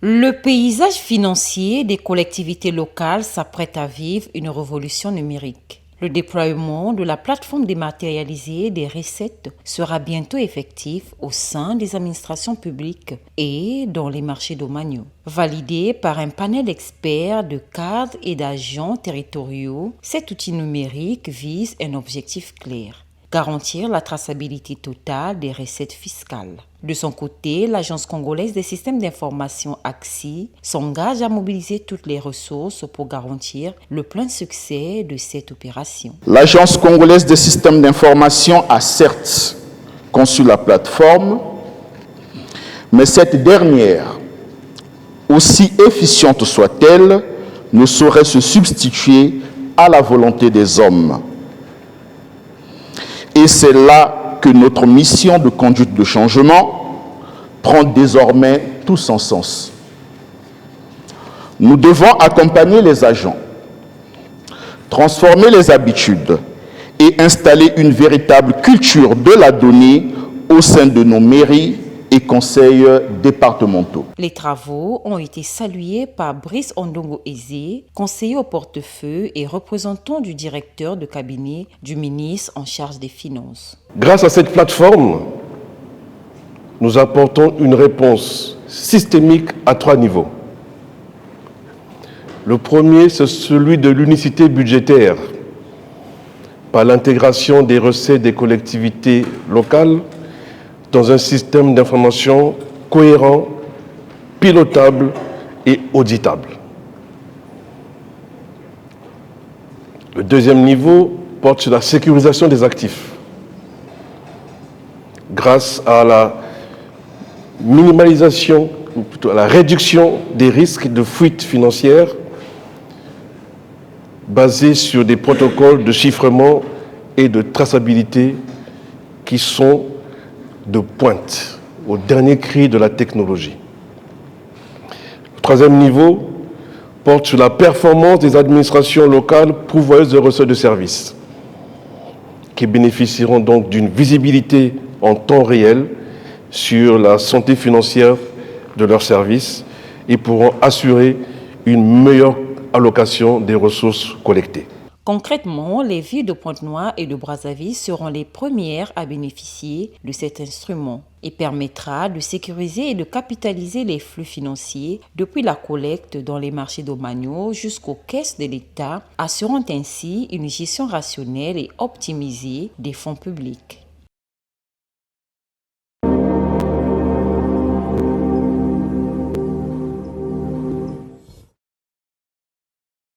Le paysage financier des collectivités locales s'apprête à vivre une révolution numérique. Le déploiement de la plateforme dématérialisée des recettes sera bientôt effectif au sein des administrations publiques et dans les marchés domaniaux. Validé par un panel d'experts, de cadres et d'agents territoriaux, cet outil numérique vise un objectif clair: garantir la traçabilité totale des recettes fiscales. De son côté, l'Agence congolaise des systèmes d'information AXI s'engage à mobiliser toutes les ressources pour garantir le plein succès de cette opération. L'Agence congolaise des systèmes d'information a certes conçu la plateforme, mais cette dernière, aussi efficiente soit-elle, ne saurait se substituer à la volonté des hommes. Et c'est là que notre mission de conduite de changement prend désormais tout son sens. Nous devons accompagner les agents, transformer les habitudes et installer une véritable culture de la donnée au sein de nos mairies et conseils départementaux. Les travaux ont été salués par Brice Ondongo Eze, conseiller au portefeuille et représentant du directeur de cabinet du ministre en charge des Finances. Grâce à cette plateforme, nous apportons une réponse systémique à 3 niveaux. Le premier, c'est celui de l'unicité budgétaire, par l'intégration des recettes des collectivités locales dans un système d'information cohérent, pilotable et auditable. Le deuxième niveau porte sur la sécurisation des actifs, grâce à la minimalisation, ou plutôt à la réduction des risques de fuite financière basés sur des protocoles de chiffrement et de traçabilité qui sont de pointe, au dernier cri de la technologie. Le troisième niveau porte sur la performance des administrations locales pourvoyeuses de recettes de services, qui bénéficieront donc d'une visibilité en temps réel sur la santé financière de leurs services et pourront assurer une meilleure allocation des ressources collectées. Concrètement, les villes de Pointe-Noire et de Brazzaville seront les premières à bénéficier de cet instrument et permettra de sécuriser et de capitaliser les flux financiers depuis la collecte dans les marchés domaniaux jusqu'aux caisses de l'État, assurant ainsi une gestion rationnelle et optimisée des fonds publics.